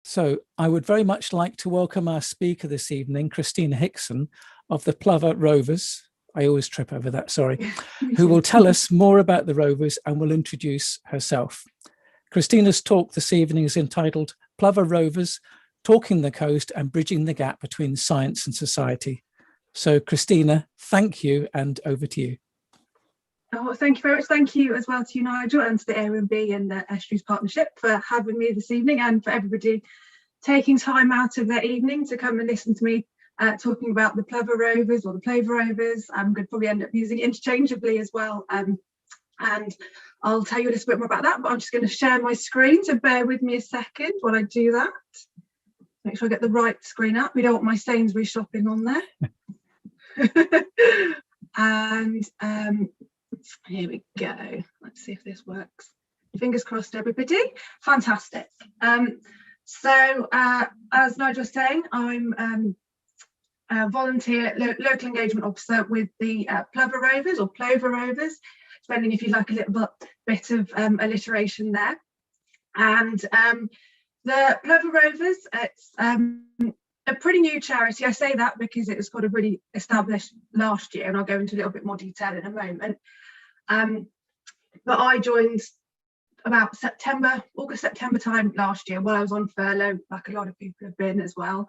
So I would very much like to welcome our speaker this evening, Christina Hickson of the Plover Rovers. I always trip over that, sorry, who will tell us more about the Rovers and will introduce herself. Christina's talk this evening is entitled Plover Rovers, Talking the Coast and Bridging the Gap Between Science and Society. So Christina, thank you, and over to you. Oh, thank you very much. Thank you as well to you, Nigel, and to the Airbnb and the Estuaries Partnership for having me this evening, and for everybody taking time out of their evening to come and listen to me talking about the Plover Rovers or the Plover Rovers. I'm going to probably end up using it interchangeably as well. And I'll tell you a little bit more about that, but I'm just going to share my screen, so bear with me a second while I do that. Make sure I get the right screen up. We don't want my Sainsbury's shopping on there. And here we go. Let's see if this works. Fingers crossed, everybody. Fantastic. So as Nigel was saying, I'm a volunteer local engagement officer with the Plover Rovers, or Plover Rovers, depending if you like a little bit of alliteration there. And the Plover Rovers, it's a pretty new charity. I say that because it was kind of really established last year, and I'll go into a little bit more detail in a moment. But I joined about August, September time last year while I was on furlough, like a lot of people have been as well.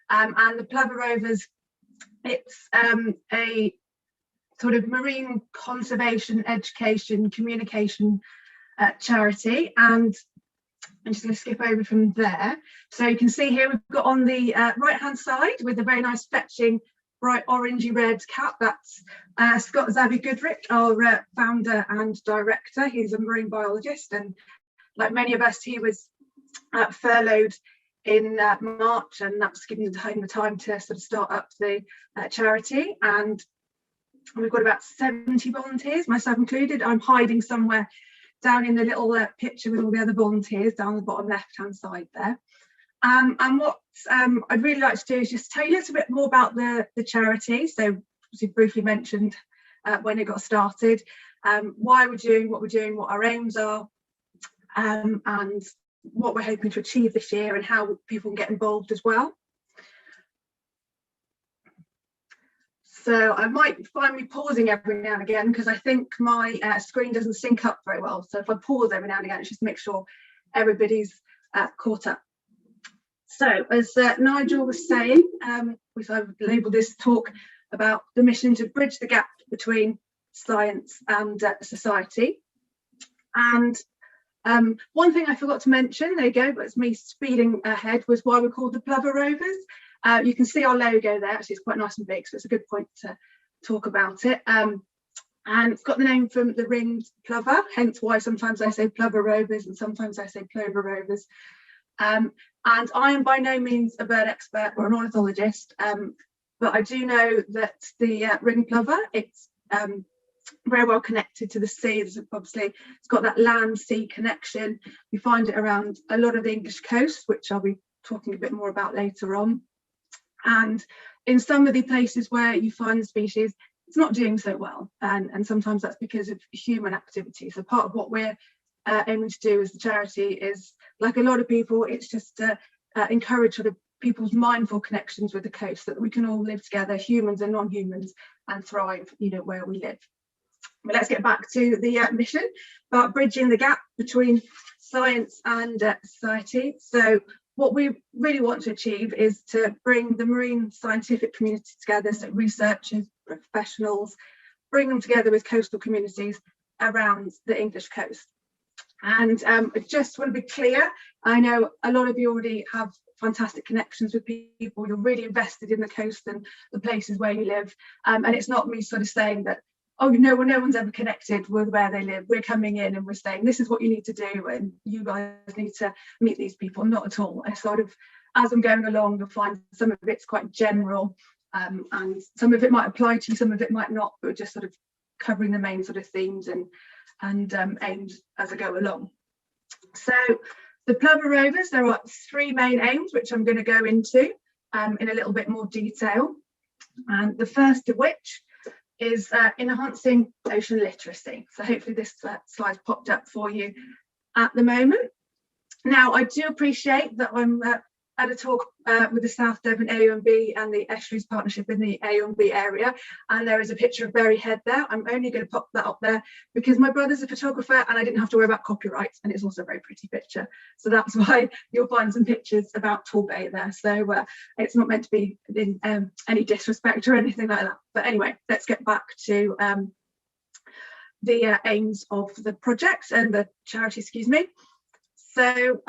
And the Plover Rovers, it's a sort of marine conservation, education, communication charity. And I'm just going to skip over from there. So you can see here we've got on the right hand side with a very nice fetching bright orangey red cap. That's Scott Xavier Goodrich, our founder and director. He's a marine biologist, and like many of us, he was furloughed in March, and that's given him the time to sort of start up the charity. And we've got about 70 volunteers, myself included. I'm hiding somewhere down in the little picture with all the other volunteers down the bottom left hand side there. And what I'd really like to do is just tell you a little bit more about the charity. So as you briefly mentioned when it got started, why we're doing what we're doing, what our aims are, and what we're hoping to achieve this year, and how people can get involved as well. So I might find me pausing every now and again because I think my screen doesn't sync up very well. So if I pause every now and again, it's just to make sure everybody's caught up. So as Nigel was saying, I've labelled this talk about the mission to bridge the gap between science and society. And one thing I forgot to mention, there you go, but it's me speeding ahead, was why we're called the Plover Rovers. You can see our logo there. Actually, it's quite nice and big, so it's a good point to talk about it. And it's got the name from the ringed plover, hence why sometimes I say Plover Rovers and sometimes I say Plover Rovers. And I am by no means a bird expert or an ornithologist, but I do know that the ringed plover, it's very well connected to the sea. Obviously, it's got that land-sea connection. We find it around a lot of the English coast, which I'll be talking a bit more about later on. And in some of the places where you find the species, it's not doing so well, and sometimes that's because of human activity. So part of what we're aiming to do as the charity is, like a lot of people, it's just to encourage sort of people's mindful connections with the coast, so that we can all live together, humans and non-humans, and thrive, where we live. But let's get back to the mission about bridging the gap between science and society. So what we really want to achieve is to bring the marine scientific community together, so researchers, professionals, bring them together with coastal communities around the English coast. And I just want to be clear, I know a lot of you already have fantastic connections with people, you're really invested in the coast and the places where you live, and it's not me sort of saying that, oh, no one's ever connected with where they live. We're coming in and we're saying this is what you need to do and you guys need to meet these people. Not at all. I sort of, as I'm going along, you'll find some of it's quite general, and some of it might apply to you, some of it might not, but just sort of covering the main sort of themes and aims as I go along. So the Plover Rovers, there are three main aims which I'm going to go into in a little bit more detail, and the first of which is enhancing ocean literacy. So hopefully this slide's popped up for you at the moment. Now, I do appreciate that I'm at a talk with the South Devon AUMB and the Estuaries partnership in the AUMB area, and there is a picture of Berry Head there. I'm only going to pop that up there because my brother's a photographer and I didn't have to worry about copyright, and it's also a very pretty picture. So that's why you'll find some pictures about Torbay there. So it's not meant to be in any disrespect or anything like that. But anyway, let's get back to the aims of the project and the charity, excuse me. So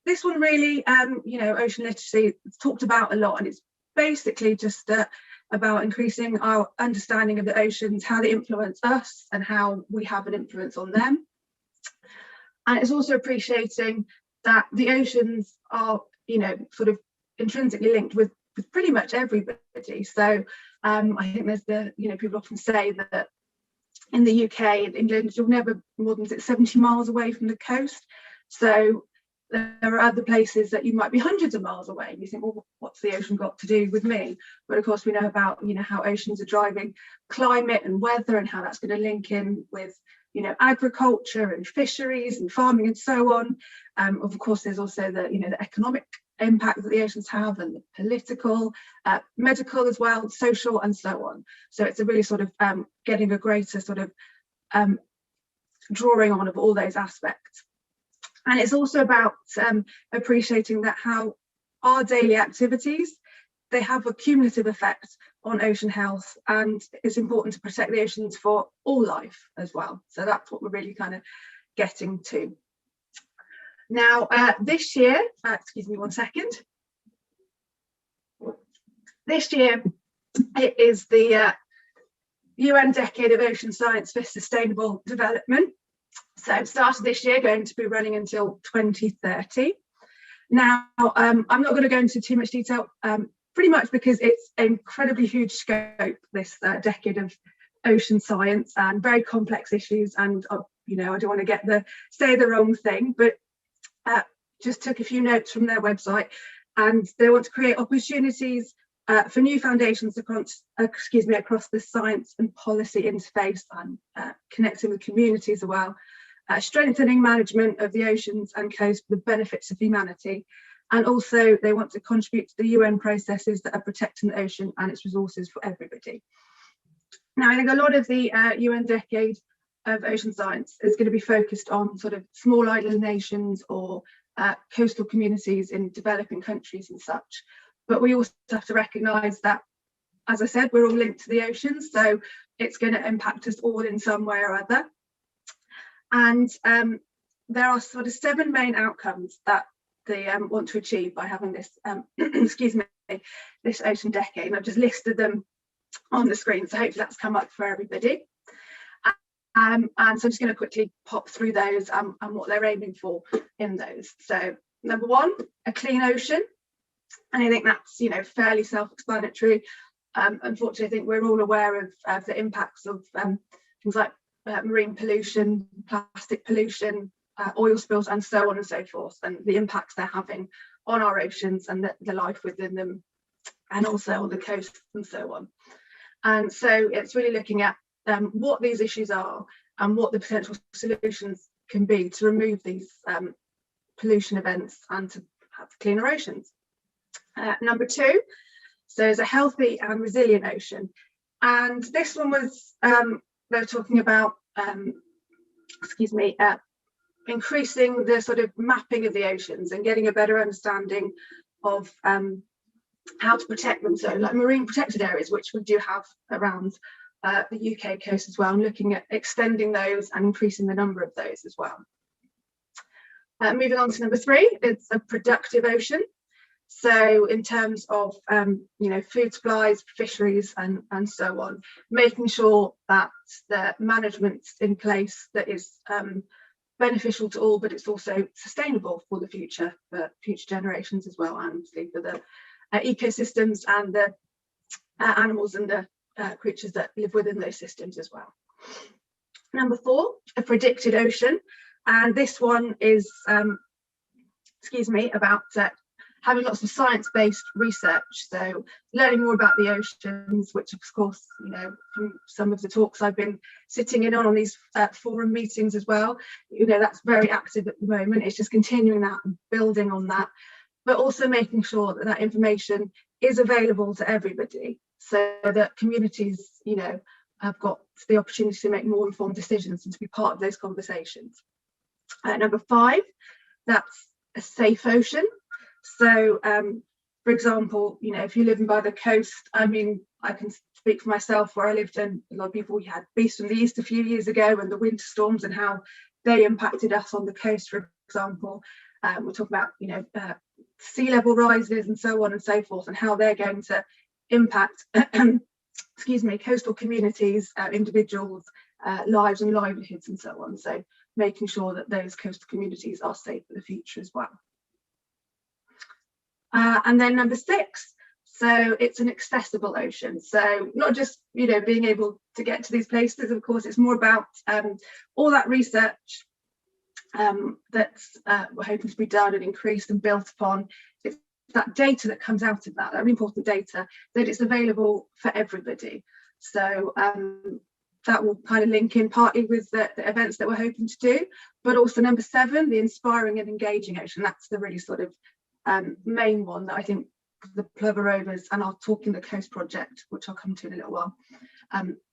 this one really, ocean literacy, it's talked about a lot, and it's basically just about increasing our understanding of the oceans, how they influence us and how we have an influence on them. And it's also appreciating that the oceans are, sort of intrinsically linked with pretty much everybody. So I think there's people often say that in the UK, in England, you're never more than 70 miles away from the coast. So there are other places that you might be hundreds of miles away. You think, well, what's the ocean got to do with me? But of course, we know about, how oceans are driving climate and weather and how that's going to link in with, agriculture and fisheries and farming and so on. Of course, there's also the economic impact that the oceans have, and the political, medical as well, social and so on. So it's a really sort of getting a greater sort of drawing on of all those aspects. And it's also about appreciating that how our daily activities, they have a cumulative effect on ocean health, and it's important to protect the oceans for all life as well. So that's what we're really kind of getting to. Now, this year, excuse me one second. This year, it is the UN Decade of Ocean Science for Sustainable Development. So it started this year, going to be running until 2030. Now, I'm not going to go into too much detail, pretty much because it's an incredibly huge scope, this decade of ocean science, and very complex issues. And, I don't want to say the wrong thing, but just took a few notes from their website, and they want to create opportunities for new foundations across the science and policy interface, and connecting with communities as well, strengthening management of the oceans and coast for the benefits of humanity. And also they want to contribute to the UN processes that are protecting the ocean and its resources for everybody. Now, I think a lot of the UN Decade of Ocean Science is going to be focused on sort of small island nations or coastal communities in developing countries and such. But we also have to recognise that, as I said, we're all linked to the oceans, so it's going to impact us all in some way or other. And there are sort of 7 main outcomes that they want to achieve by having this, this ocean decade. And I've just listed them on the screen, so hopefully that's come up for everybody. And so I'm just going to quickly pop through those and what they're aiming for in those. So number 1, a clean ocean. And I think that's, fairly self-explanatory. Unfortunately, I think we're all aware of the impacts of things like marine pollution, plastic pollution, oil spills, and so on and so forth, and the impacts they're having on our oceans and the life within them, and also on the coast and so on. And so it's really looking at what these issues are and what the potential solutions can be to remove these pollution events and to have cleaner oceans. Number 2, so there's a healthy and resilient ocean. And this one was, they were talking about, increasing the sort of mapping of the oceans and getting a better understanding of how to protect them. So like marine protected areas, which we do have around the UK coast as well, and looking at extending those and increasing the number of those as well. Moving on to number 3, it's a productive ocean. So in terms of, food supplies, fisheries, and so on, making sure that the management's in place that is beneficial to all, but it's also sustainable for the future, for future generations as well, and for the ecosystems and the animals and the creatures that live within those systems as well. Number 4, a predicted ocean. And this one is, about having lots of science-based research, so learning more about the oceans, which of course, you know, from some of the talks I've been sitting in on these forum meetings as well, you know, that's very active at the moment. It's just continuing that and building on that, but also making sure that that information is available to everybody, so that communities, you know, have got the opportunity to make more informed decisions and to be part of those conversations. Number 5, that's a safe ocean. So, for example, you know, if you're living by the coast, I mean, I can speak for myself where I lived, and a lot of people, we had Beast from the East a few years ago, and the winter storms and how they impacted us on the coast, for example. We're talking about, you know, sea level rises and so on and so forth, and how they're going to impact excuse me, coastal communities, individuals' lives and livelihoods and so on. So making sure that those coastal communities are safe for the future as well. And then number 6, so it's an accessible ocean. So not just, you know, being able to get to these places, of course, it's more about all that research that's we're hoping to be done and increased and built upon. It's that data that comes out of that really important data, that it's available for everybody. So that will kind of link in partly with the events that we're hoping to do, but also number 7, the inspiring and engaging ocean. That's the really sort of main one that I think the Plover Rovers and our Talking the Coast project, which I'll come to in a little while,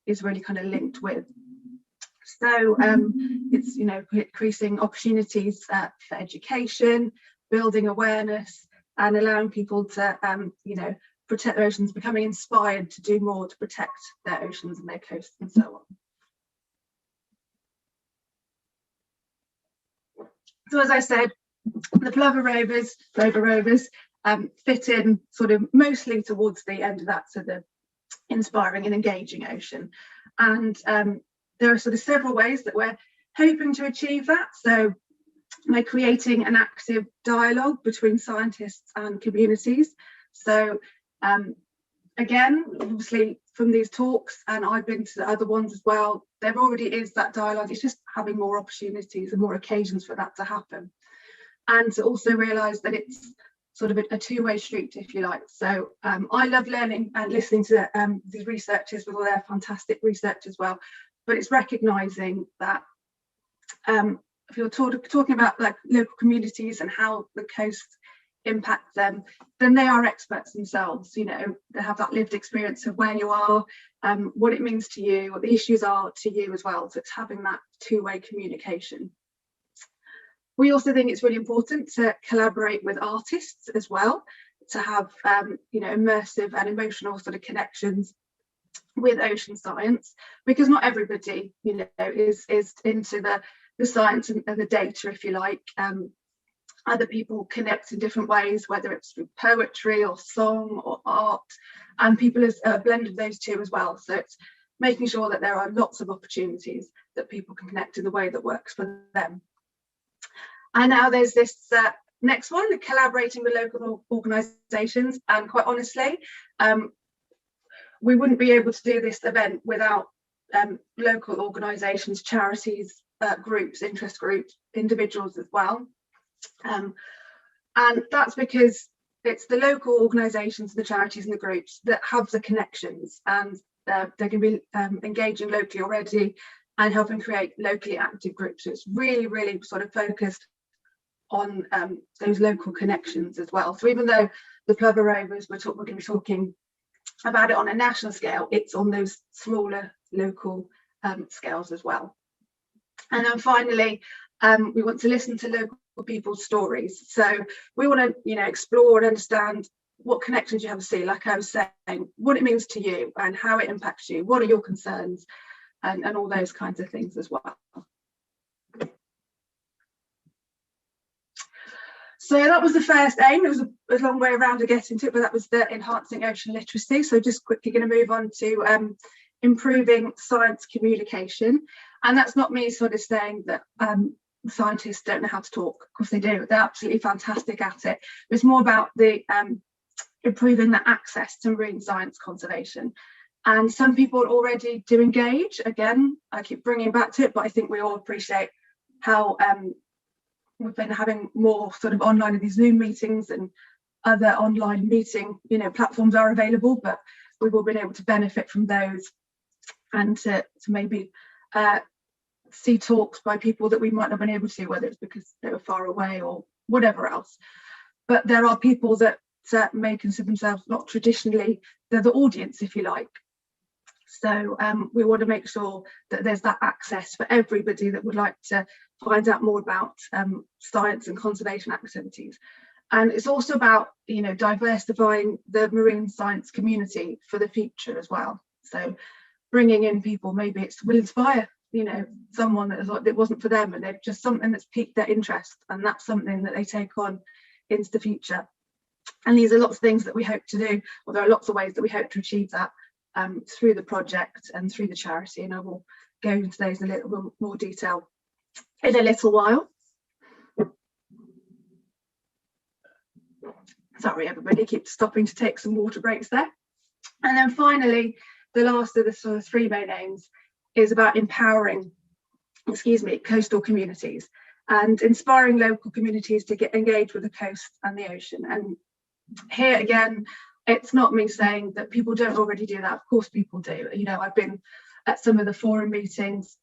is really kind of linked with. So it's, you know, increasing opportunities for education, building awareness, and allowing people to, you know, protect their oceans, becoming inspired to do more to protect their oceans and their coasts and so on. So as I said, the Plover Rovers fit in sort of mostly towards the end of that, so the inspiring and engaging ocean. And there are sort of several ways that we're hoping to achieve that. So by creating an active dialogue between scientists and communities. So again, obviously from these talks, and I've been to the other ones as well, there already is that dialogue. It's just having more opportunities and more occasions for that to happen. And to also realise that it's sort of a two-way street, if you like. So I love learning and listening to these researchers with all their fantastic research as well. But it's recognising that if you're talking about like local communities and how the coast impacts them, then they are experts themselves. You know, they have that lived experience of where you are, what it means to you, what the issues are to you as well. So it's having that two-way communication. We also think it's really important to collaborate with artists as well, to have you know, immersive and emotional sort of connections with ocean science, because not everybody, you know, is into the science and the data, if you like. Other people connect in different ways, whether it's through poetry or song or art, and people is a blend of those two as well. So it's making sure that there are lots of opportunities that people can connect in the way that works for them. And now there's this next one, the collaborating with local organisations. And quite honestly, we wouldn't be able to do this event without local organisations, charities, groups, interest groups, individuals as well. And that's because it's the local organisations, the charities and the groups that have the connections, and they're going to be engaging locally already and helping create locally active groups. So it's really, really sort of focused on those local connections as well. So even though the Plover Rovers, we're going to be talking about it on a national scale, it's on those smaller local scales as well. And then finally, we want to listen to local people's stories. So we want to, you know, explore and understand what connections you have to see, like I was saying, what it means to you and how it impacts you, what are your concerns, and all those kinds of things as well. So that was the first aim. It was a long way around to get into it, but that was the enhancing ocean literacy. So just quickly going to move on to improving science communication. And that's not me sort of saying that scientists don't know how to talk. Of course they do. They're absolutely fantastic at it. It's more about the improving the access to marine science conservation. And some people already do engage. Again, I keep bringing back to it, but I think we all appreciate how we've been having more sort of online of these Zoom meetings and other online meeting, platforms are available, but we've all been able to benefit from those, and to maybe see talks by people that we might not have been able to, whether it's because they were far away or whatever else. But there are people that may consider themselves not traditionally, they're the audience, if you like. So we want to make sure that there's that access for everybody that would like to find out more about science and conservation activities. And it's also about, diversifying the marine science community for the future as well. So bringing in people, maybe it will inspire, someone that is like, it wasn't for them, and they've just something that's piqued their interest, and that's something that they take on into the future. And these are lots of things that we hope to do, or there are lots of ways that we hope to achieve that through the project and through the charity, and I will go into those in a little bit more detail in a little while. Sorry, everybody keeps stopping to take some water breaks there. And then finally, the last of the sort of three main aims is about empowering, coastal communities and inspiring local communities to get engaged with the coast and the ocean. And here again, it's not me saying that people don't already do that. Of course people do. I've been at some of the forum meetings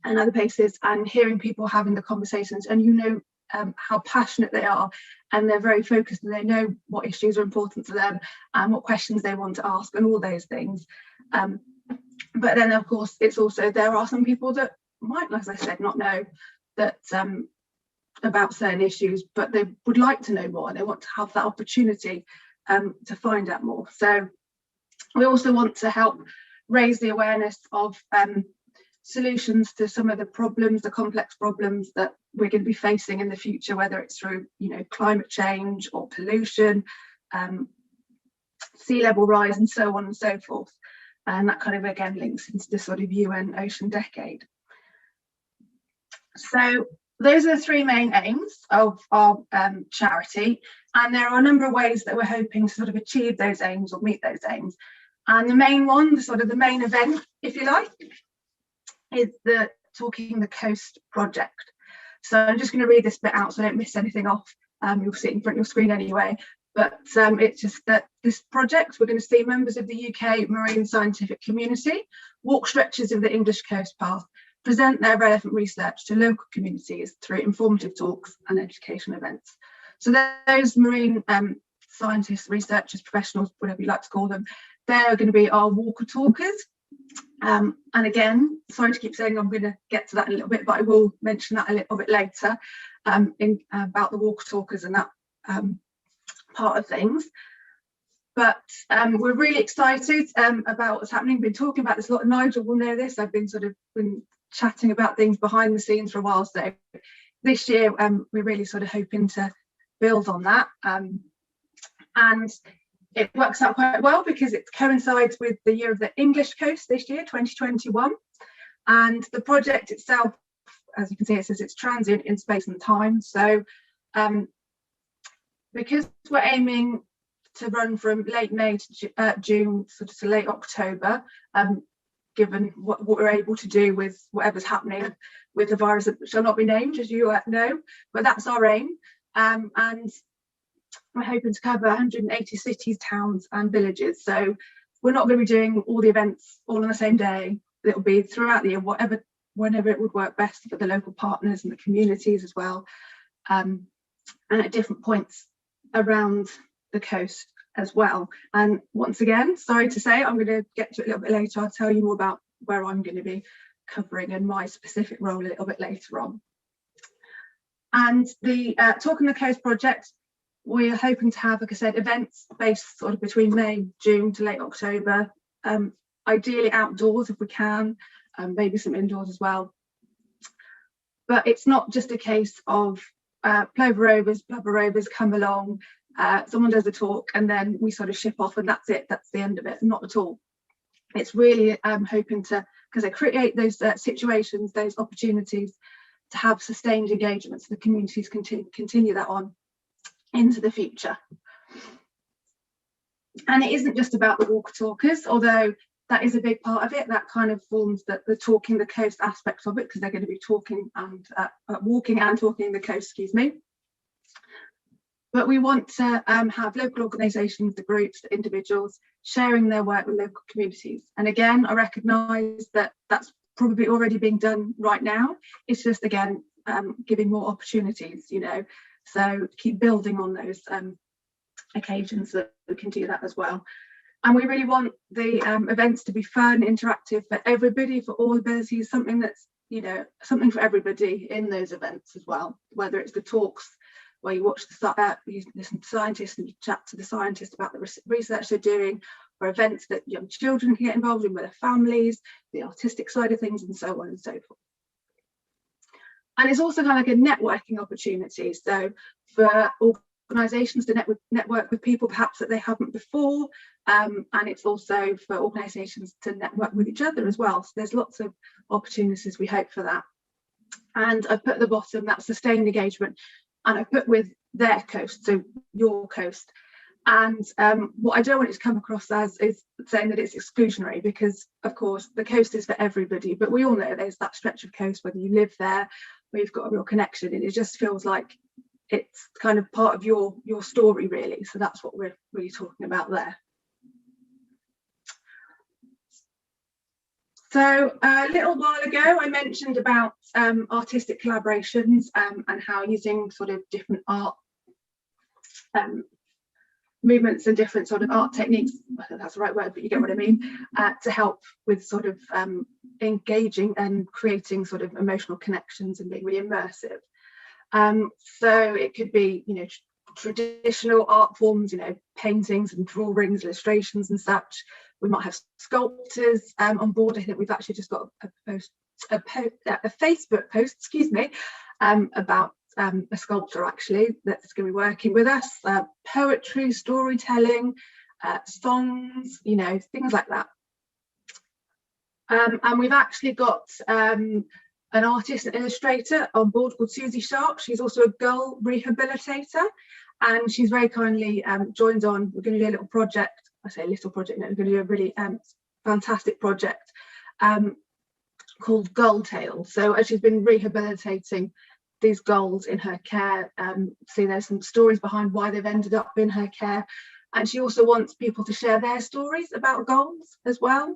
and other places and hearing people having the conversations, and how passionate they are, and they're very focused, and they know what issues are important to them and what questions they want to ask and all those things. But then of course it's also, there are some people that might, as I said, not know that about certain issues, but they would like to know more, and they want to have that opportunity to find out more. So we also want to help raise the awareness of solutions to some of the problems, the complex problems that we're going to be facing in the future, whether it's through climate change or pollution, sea level rise, and so on and so forth. And that kind of again links into the sort of UN Ocean Decade. So those are the three main aims of our charity, and there are a number of ways that we're hoping to sort of achieve those aims or meet those aims. And the main one, the main event, if you like, is the Talking the Coast project. So I'm just going to read this bit out so I don't miss anything off. You'll see it in front of your screen anyway. But it's just that this project, we're going to see members of the UK marine scientific community walk stretches of the English coast path, present their relevant research to local communities through informative talks and education events. So those marine scientists, researchers, professionals, whatever you like to call them, they're going to be our walker talkers. And again, sorry to keep saying I'm going to get to that in a little bit, but I will mention that a little bit later about the walker talkers and that part of things. But we're really excited about what's happening. Been talking about this a lot. Nigel will know this. I've been chatting about things behind the scenes for a while. So this year we're really sort of hoping to build on that. And it works out quite well because it coincides with the year of the English coast this year, 2021. And the project itself, as you can see, it says it's transient in space and time. So because we're aiming to run from late May to June, sort of to late October, given what we're able to do with whatever's happening with the virus that shall not be named, as you know, but that's our aim. And we're hoping to cover 180 cities, towns and villages. So we're not going to be doing all the events all on the same day. It'll be throughout the year, whenever it would work best for the local partners and the communities as well, and at different points around the coast as well. And once again, sorry to say, I'm going to get to it a little bit later. I'll tell you more about where I'm going to be covering and my specific role a little bit later on. And the Talking the Coast project, we're hoping to have, like I said, events based sort of between May, June to late October, ideally outdoors if we can, maybe some indoors as well. But it's not just a case of Plover Rovers come along, someone does a talk and then we sort of ship off and that's it, that's the end of it. Not at all. It's really hoping to, because they create those situations, those opportunities to have sustained engagement so the communities continue that on into the future. And it isn't just about the walker talkers, although that is a big part of it. That kind of forms the Talking the Coast aspect of it, because they're going to be talking and walking and talking the coast, excuse me. But we want to have local organisations, the groups, the individuals sharing their work with local communities. And again, I recognise that that's probably already being done right now. It's just, again, giving more opportunities, you know, so keep building on those occasions that we can do that as well. And we really want the events to be fun, interactive for everybody, for all abilities, something that's, you know, something for everybody in those events as well, whether it's the talks where you watch you listen to scientists and you chat to the scientists about the research they're doing, or events that young children can get involved in with their families, the artistic side of things, and so on and so forth. And it's also kind of like a networking opportunity. So for organisations to network with people perhaps that they haven't before, and it's also for organisations to network with each other as well. So there's lots of opportunities, we hope, for that. And I put at the bottom that sustained engagement, and I put with their coast, so your coast. And what I don't want it to come across as is saying that it's exclusionary, because of course the coast is for everybody, but we all know there's that stretch of coast, whether you live there or you've got a real connection, and it just feels like it's kind of part of your story, really. So that's what we're really talking about there. So a little while ago I mentioned about artistic collaborations and how using sort of different art movements and different sort of art techniques, I don't know if that's the right word, but you get what I mean, to help with sort of engaging and creating sort of emotional connections and being really immersive. So it could be, you know, traditional art forms, you know, paintings and drawings, illustrations and such. We might have sculptors on board. I think we've actually just got a Facebook post, excuse me, about a sculptor actually that's going to be working with us. Poetry, storytelling, songs, you know, things like that. And we've actually got an artist and illustrator on board called Susie Sharp. She's also a gull rehabilitator, and she's very kindly joined on. We're going to do a little project. I say a little project, no, we're going to do a really fantastic project called Gull Tale. So as she's been rehabilitating these gulls in her care, see there's some stories behind why they've ended up in her care, and she also wants people to share their stories about gulls as well,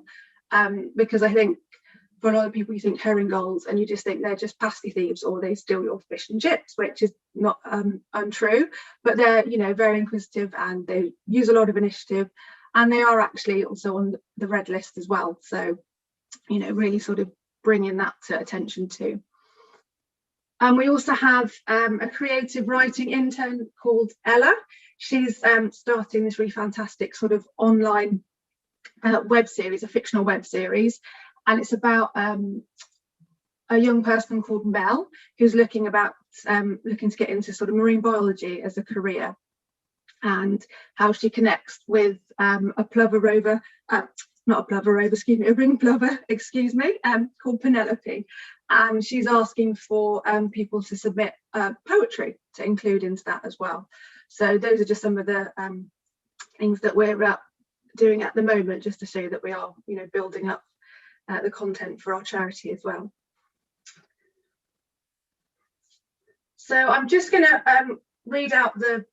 because I think for a lot of people you think herring gulls and you just think they're just pasty thieves or they steal your fish and chips, which is not untrue, but they're, you know, very inquisitive and they use a lot of initiative, and they are actually also on the red list as well. So, you know, really sort of bringing that to attention too. And we also have a creative writing intern called Ella. She's starting this really fantastic sort of online web series, a fictional web series, and it's about a young person called Mel who's looking to get into sort of marine biology as a career, and how she connects with a Plover Rover, not a Plover Rover, excuse me, a ring plover, excuse me, called Penelope. And she's asking for people to submit poetry to include into that as well. So those are just some of the things that we're doing at the moment, just to show that we are, you know, building up the content for our charity as well. So I'm just going to read out the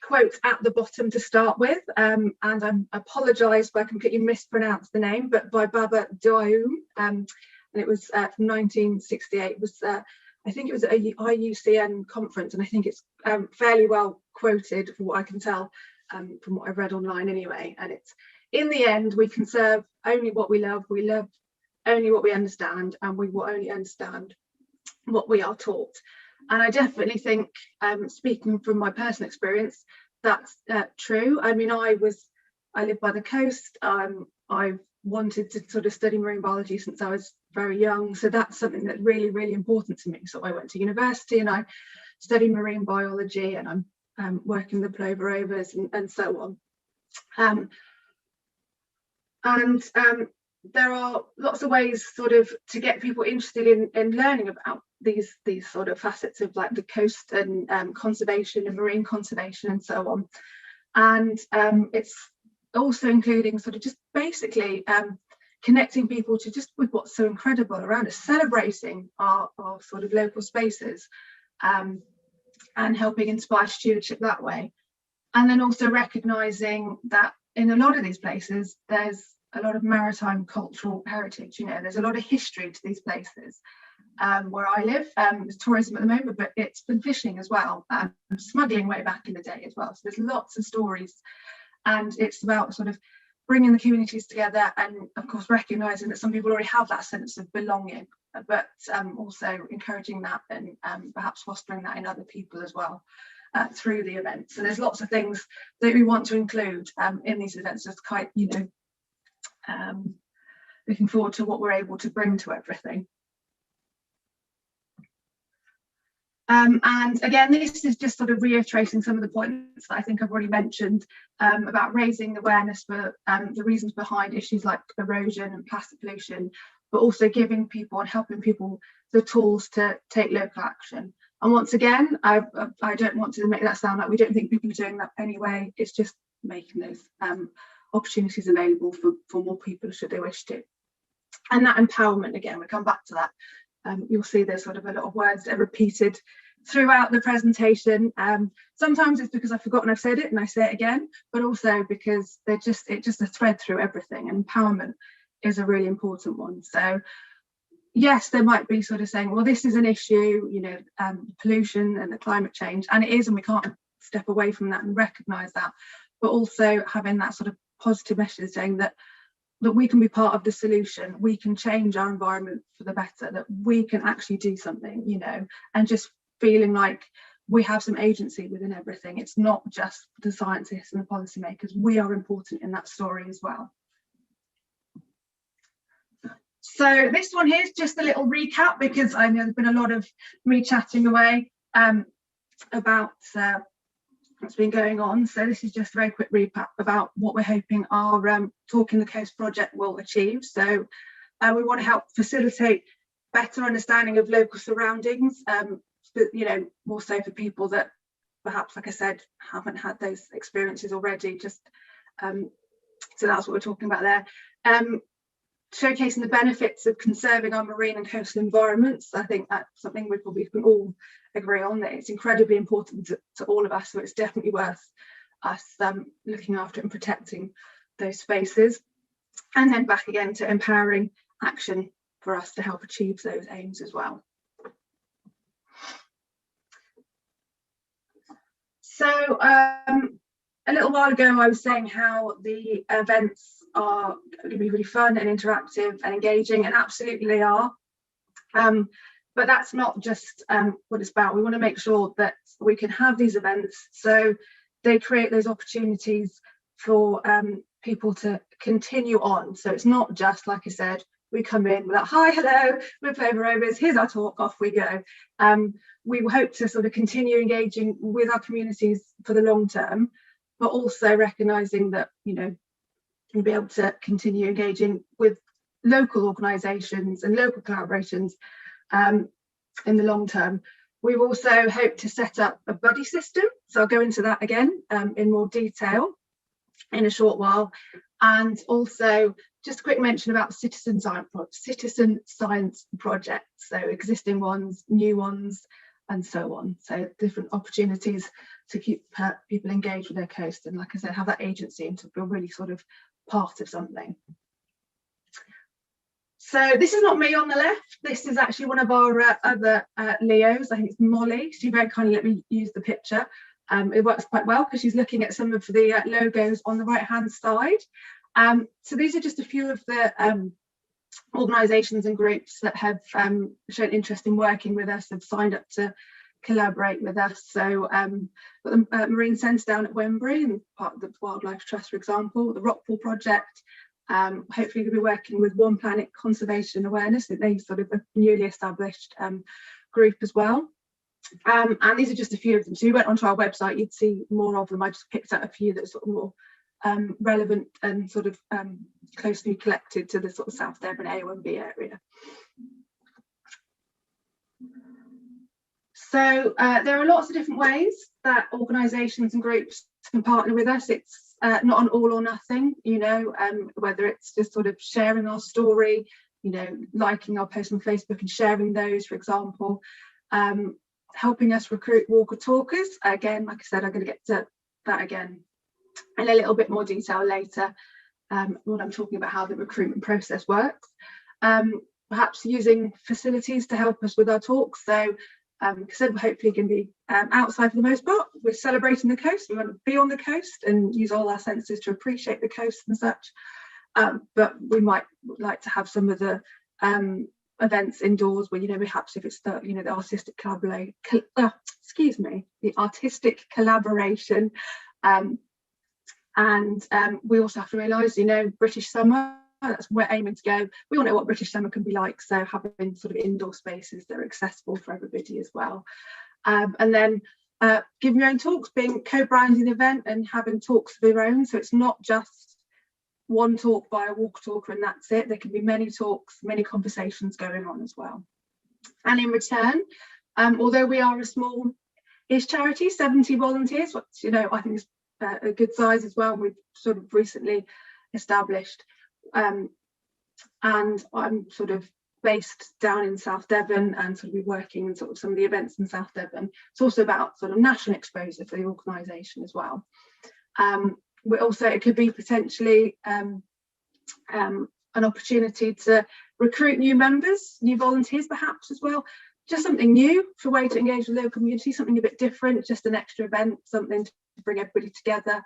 quote at the bottom to start with, and I apologise if I completely mispronounced the name, but by Baba Dioum, and it was from 1968. It was I think it was a IUCN conference, and I think it's fairly well quoted from what I can tell from what I've read online anyway. And it's, in the end, we conserve only what we love only what we understand, and we will only understand what we are taught. And I definitely think, speaking from my personal experience, that's true. I mean, I live by the coast. I've wanted to sort of study marine biology since I was very young, so that's something that's really, really important to me. So I went to university and I studied marine biology, and I'm working the Plover Rovers and so on. There are lots of ways sort of to get people interested in learning about these sort of facets of like the coast and conservation and marine conservation and so on. And it's also including sort of just basically connecting people to just with what's so incredible around us, celebrating our sort of local spaces, and helping inspire stewardship that way. And then also recognising that in a lot of these places, there's a lot of maritime cultural heritage. You know, there's a lot of history to these places. Where I live, there's tourism at the moment, but it's been fishing as well, smuggling way back in the day as well. So there's lots of stories, and it's about sort of bringing the communities together, and of course recognising that some people already have that sense of belonging, but also encouraging that and perhaps fostering that in other people as well through the event. So there's lots of things that we want to include in these events, just quite, you know, looking forward to what we're able to bring to everything. And again, this is just sort of reiterating some of the points that I think I've already mentioned about raising awareness for the reasons behind issues like erosion and plastic pollution, but also giving people and helping people the tools to take local action. And once again, I don't want to make that sound like we don't think people are doing that anyway. It's just making those opportunities available for more people should they wish to. And that empowerment, again, we'll come back to that. You'll see there's sort of a lot of words that are repeated throughout the presentation. Sometimes it's because I've forgotten I've said it and I say it again, but also because it's just a thread through everything. And empowerment is a really important one. So yes, there might be sort of saying, well, this is an issue, you know, pollution and the climate change, and it is, and we can't step away from that and recognise that, but also having that sort of positive message saying that we can be part of the solution, we can change our environment for the better, that we can actually do something, you know, and just feeling like we have some agency within everything. It's not just the scientists and the policymakers, we are important in that story as well. So this one here is just a little recap, because I know there's been a lot of me chatting away about what's been going on. So this is just a very quick recap about what we're hoping our Talking the Coast project will achieve. So we want to help facilitate better understanding of local surroundings, but, you know, more so for people that perhaps, like I said, haven't had those experiences already. Just so that's what we're talking about there. Showcasing the benefits of conserving our marine and coastal environments. I think that's something we probably can all agree on, that it's incredibly important to all of us, so it's definitely worth us looking after and protecting those spaces. And then back again to empowering action for us to help achieve those aims as well. So a little while ago I was saying how the events are going to be really fun and interactive and engaging, and absolutely they are. But that's not just what it's about. We want to make sure that we can have these events so they create those opportunities for people to continue on. So it's not just, like I said, we come in, we're like, hi, hello, we're Plover Rovers, here's our talk, off we go. We hope to sort of continue engaging with our communities for the long term, but also recognising that, you know, we'll be able to continue engaging with local organisations and local collaborations in the long term. We've also hoped to set up a buddy system, so I'll go into that again in more detail in a short while. And also just a quick mention about citizen science projects, so existing ones, new ones, and so on. So different opportunities to keep people engaged with their coast, and like I said, have that agency and to feel really sort of part of something. So this is not me on the left. This is actually one of our other Leos. I think it's Molly. She very kindly let me use the picture. It works quite well because she's looking at some of the logos on the right-hand side. So these are just a few of the organisations and groups that have shown interest in working with us, have signed up to collaborate with us. So the Marine Centre down at Wembury, and part of the Wildlife Trust, for example, the Rockpool Project. Hopefully we'll be working with One Planet Conservation Awareness, that they sort of a newly established group as well. And these are just a few of them. So if you went onto our website, you'd see more of them. I just picked out a few that are sort of more relevant and sort of closely connected to the sort of South Devon A1B area. So there are lots of different ways that organisations and groups can partner with us. It's not an all or nothing, you know, whether it's just sort of sharing our story, you know, liking our posts on Facebook and sharing those, for example. helping us recruit walker talkers. Again, like I said, I'm going to get to that again in a little bit more detail later when I'm talking about how the recruitment process works. Perhaps using facilities to help us with our talks. So like I said, we're hopefully going to be outside for the most part. We're celebrating the coast. We want to be on the coast and use all our senses to appreciate the coast and such. But we might like to have some of the events indoors where, perhaps if it's the, the artistic artistic collaboration. And we also have to realise, British summer, that's where we're aiming to go. We all know what British summer can be like, so having sort of indoor spaces that are accessible for everybody as well. And then giving your own talks, being co-branding the event and having talks of your own, so it's not just one talk by a walk talker and that's it. There can be many talks, many conversations going on as well. And in return, although we are a small-ish charity, 70 volunteers, which I think is a good size as well. We've sort of recently established, and I'm sort of based down in South Devon and sort of be working in sort of some of the events in South Devon. It's also about sort of national exposure for the organisation as well. It could be potentially an opportunity to recruit new members, new volunteers perhaps as well. Just something new for a way to engage with the local community, something a bit different, just an extra event, something to bring everybody together.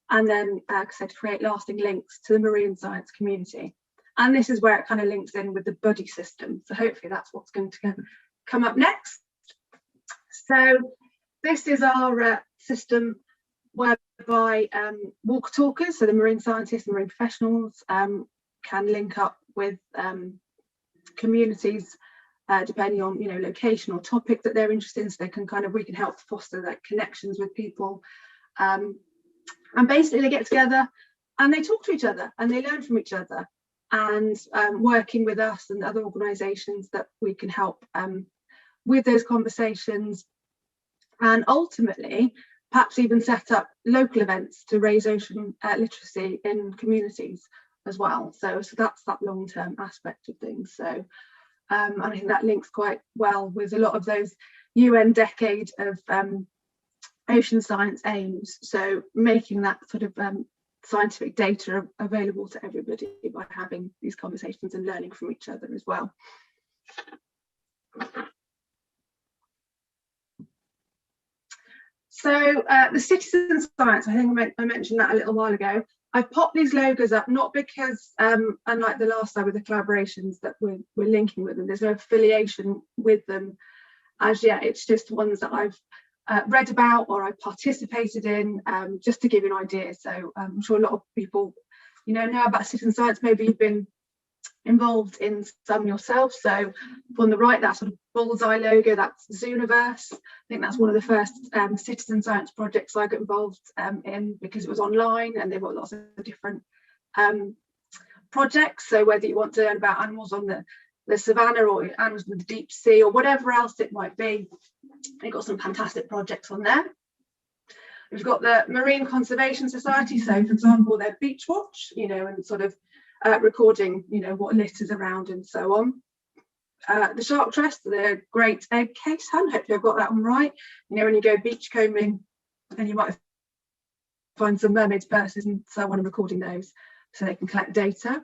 And then, like I said, create lasting links to the marine science community. And this is where it kind of links in with the buddy system. So hopefully that's what's going to come up next. So this is our system whereby walker talkers, so the marine scientists and marine professionals, can link up with communities depending on location or topic that they're interested in. So they can we can help foster that connections with people, and basically they get together and they talk to each other and they learn from each other, and working with us and other organisations that we can help with those conversations, and ultimately perhaps even set up local events to raise ocean literacy in communities as well. So that's that long-term aspect of things. So I think that links quite well with a lot of those UN decade of ocean science aims. So making that sort of scientific data available to everybody by having these conversations and learning from each other as well. So the citizen science, I think I mentioned that a little while ago. I've popped these logos up not because, unlike the last time with the collaborations that we're linking with them, there's no affiliation with them as yet. It's just ones that I've read about or I participated in, just to give you an idea. So I'm sure a lot of people, know about citizen science. Maybe you've been involved in some yourself. So on the right, that sort of bullseye logo, that's Zooniverse. I think that's one of the first citizen science projects I got involved in, because it was online and they've got lots of different projects. So whether you want to learn about animals on the savannah or animals in the deep sea or whatever else it might be, they've got some fantastic projects on there. We've got the Marine Conservation Society. So for example, their Beach Watch, and sort of recording, what litters around and so on. The Shark Trust, the Great Egg Case Hunt, hopefully I've got that one right. When you go beach combing and you might find some mermaids' purses and so on, and recording those so they can collect data.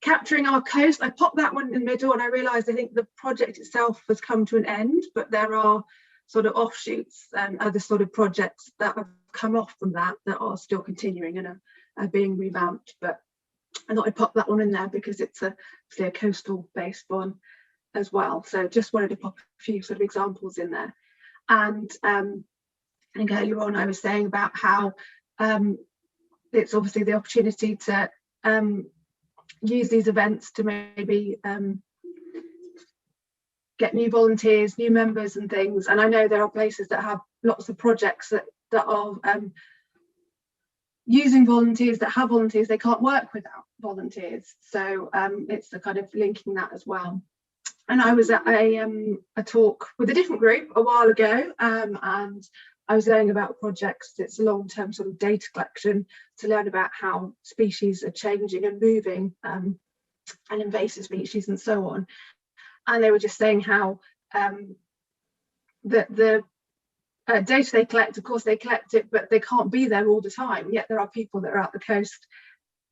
Capturing Our Coast, I popped that one in the middle and I realised I think the project itself has come to an end, but there are sort of offshoots and other sort of projects that have come off from that are still continuing and are being revamped. But I thought I'd pop that one in there because it's a coastal based one as well. So just wanted to pop a few sort of examples in there. And I think earlier on I was saying about how it's obviously the opportunity to use these events to maybe get new volunteers, new members and things. And I know there are places that have lots of projects that are using volunteers, that have volunteers. They can't work without volunteers. So it's the kind of linking that as well. And I was at a talk with a different group a while ago, and I was learning about projects. It's a long-term sort of data collection to learn about how species are changing and moving, and invasive species and so on. And they were just saying how the data they collect, of course they collect it, but they can't be there all the time. Yet there are people that are out the coast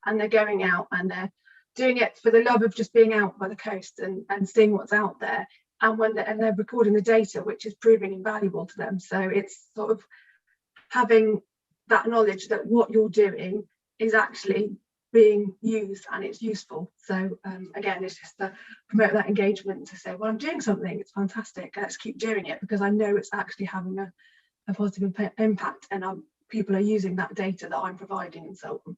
and they're going out and they're doing it for the love of just being out by the coast and seeing what's out there. And when they're recording the data, which is proving invaluable to them. So it's sort of having that knowledge that what you're doing is actually being used and it's useful. So again, it's just to promote that engagement, to say, well, I'm doing something, it's fantastic, let's keep doing it, because I know it's actually having a positive impact, and people are using that data that I'm providing and so on.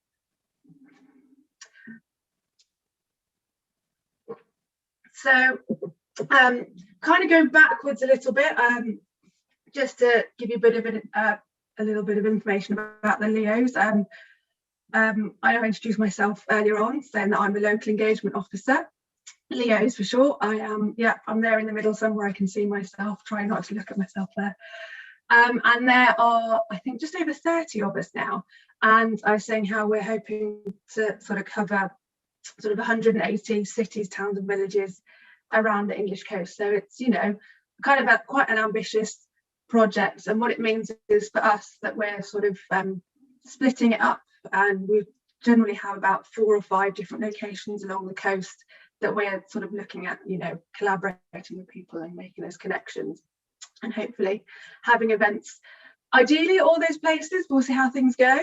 So kind of going backwards a little bit, just to give you a bit of a little bit of information about the Leos. I introduced myself earlier on, saying that I'm a local engagement officer, Leos for short. I am, I'm there in the middle somewhere. I can see myself, trying not to look at myself there. And there are, I think, just over 30 of us now. And I was saying how we're hoping to sort of cover sort of 180 cities, towns and villages around the English coast. So it's, you know, kind of quite an ambitious project. And what it means is for us that we're sort of splitting it up, and we generally have about 4 or 5 different locations along the coast that we're sort of looking at, you know, collaborating with people and making those connections, and hopefully having events ideally at all those places. We'll see how things go.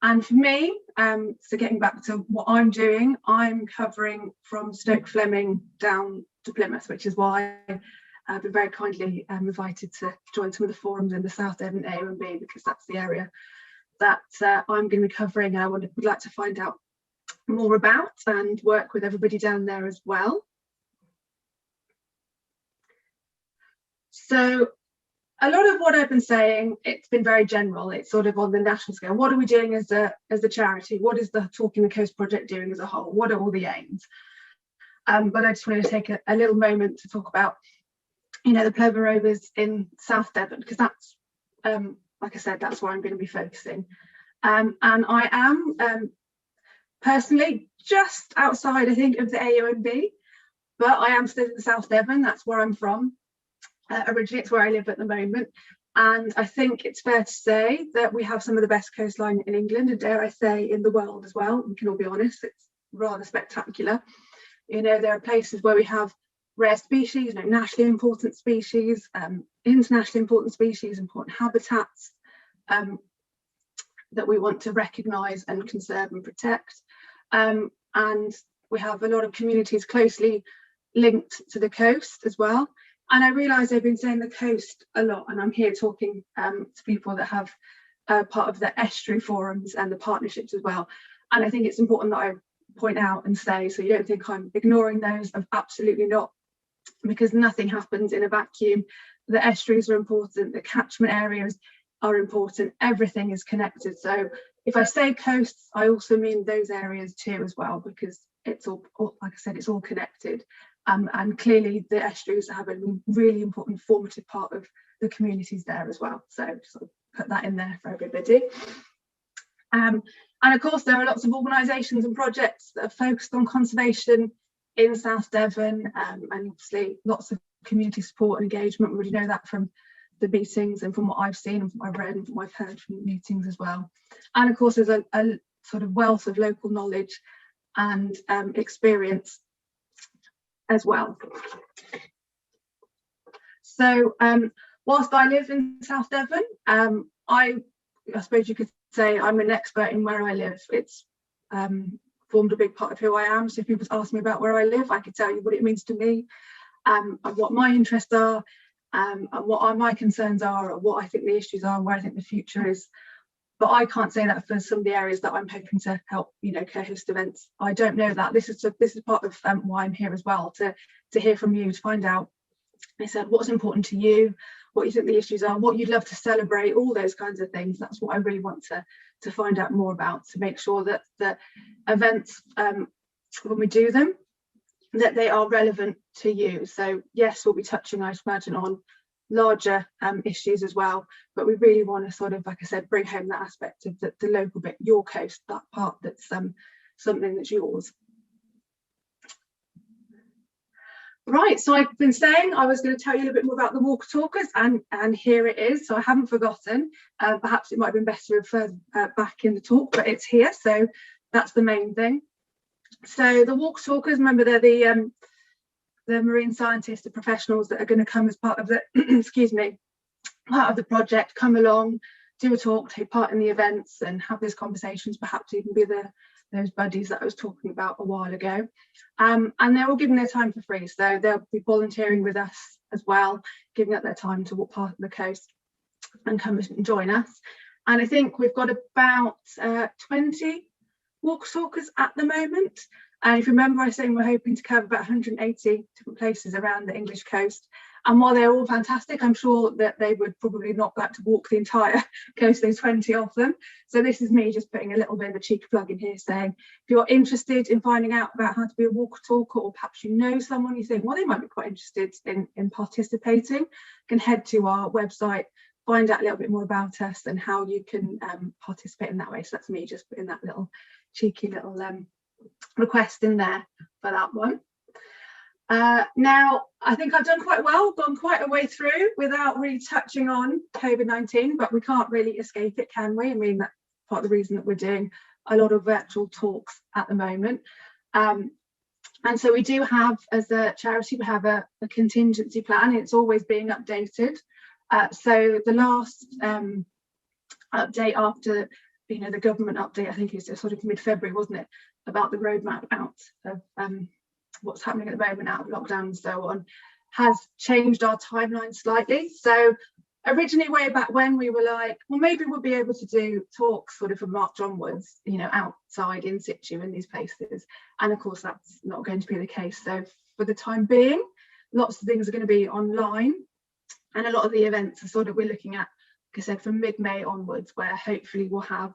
And for me, so getting back to what I'm doing, I'm covering from Stoke Fleming down to Plymouth, which is why I've been very kindly invited to join some of the forums in the South Devon AONB, because that's the area that I'm going to be covering, and I would like to find out more about and work with everybody down there as well. So a lot of what I've been saying, it's been very general. It's sort of on the national scale. What are we doing as a charity? What is the Talking the Coast project doing as a whole? What are all the aims? But I just wanted to take a little moment to talk about, you know, the Plover Rovers in South Devon, because that's, like I said, that's where I'm going to be focusing. And I am personally just outside, I think, of the AONB, but I am still in South Devon. That's where I'm from. Originally, it's where I live at the moment. And I think it's fair to say that we have some of the best coastline in England, and dare I say in the world as well. We can all be honest, it's rather spectacular. You know, there are places where we have rare species, you know, nationally important species, internationally important species, important habitats that we want to recognise and conserve and protect. And we have a lot of communities closely linked to the coast as well. And I realise I've been saying the coast a lot, and I'm here talking to people that have part of the estuary forums and the partnerships as well. And I think it's important that I point out and say, so you don't think I'm ignoring those. I'm absolutely not, because nothing happens in a vacuum. The estuaries are important, the catchment areas are important, everything is connected. So if I say coasts, I also mean those areas too as well, because it's all, like I said, it's all connected. And clearly the estuaries have a really important formative part of the communities there as well. So just sort of put that in there for everybody. And of course, there are lots of organisations and projects that are focused on conservation in South Devon, and obviously lots of community support and engagement. We already know that from the meetings and from what I've seen and from what I've read and from what I've heard from the meetings as well. And of course, there's a sort of wealth of local knowledge and experience as well. So whilst I live in South Devon, I suppose you could say I'm an expert in where I live. It's formed a big part of who I am. So if people ask me about where I live, I could tell you what it means to me, and what my interests are, and what my concerns are, or what I think the issues are, and where I think the future is. But I can't say that for some of the areas that I'm hoping to help, you know, co-host events. I don't know that. This is part of why I'm here as well, to hear from you, to find out, I said, what's important to you, what you think the issues are, what you'd love to celebrate, all those kinds of things. That's what I really want to find out more about, to make sure that the events, when we do them, that they are relevant to you. So yes, we'll be touching, I imagine, on larger issues as well, but we really want to sort of, like I said, bring home that aspect of the local bit, your coast, that part that's something that's yours. Right, so I've been saying I was going to tell you a little bit more about the walker talkers, and here it is. So I haven't forgotten. Perhaps it might have been better referred back in the talk, but it's here. So that's the main thing. So the walker talkers, remember, they're the marine scientists, the professionals that are going to come as part of the excuse me, part of the project, come along, do a talk, take part in the events, and have these conversations. Perhaps even be those buddies that I was talking about a while ago. And they're all giving their time for free, so they'll be volunteering with us as well, giving up their time to walk part of the coast and come and join us. And I think we've got about 20 walk talkers at the moment. And if you remember, I was saying we're hoping to cover about 180 different places around the English coast. And while they're all fantastic, I'm sure that they would probably not like to walk the entire coast, there's 20 of them. So this is me just putting a little bit of a cheeky plug in here, saying if you're interested in finding out about how to be a walker talker, or perhaps you know someone you think, well, they might be quite interested in participating, can head to our website, find out a little bit more about us and how you can participate in that way. So that's me just putting that little cheeky little request in there for that one. Now, I think I've done quite well, gone quite a way through without really touching on COVID-19, but we can't really escape it, can we? I mean, that's part of the reason that we're doing a lot of virtual talks at the moment. And so we do have, as a charity, we have a contingency plan. It's always being updated. So the last update after, the government update, I think it's sort of mid-February, wasn't it, about the roadmap out of what's happening at the moment out of lockdown and so on, has changed our timeline slightly. So originally, way back when, we were like, well, maybe we'll be able to do talks sort of from March onwards, outside in situ in these places. And of course, that's not going to be the case. So for the time being, lots of things are going to be online, and a lot of the events are sort of, we're looking at, like I said, from mid-May onwards, where hopefully we'll have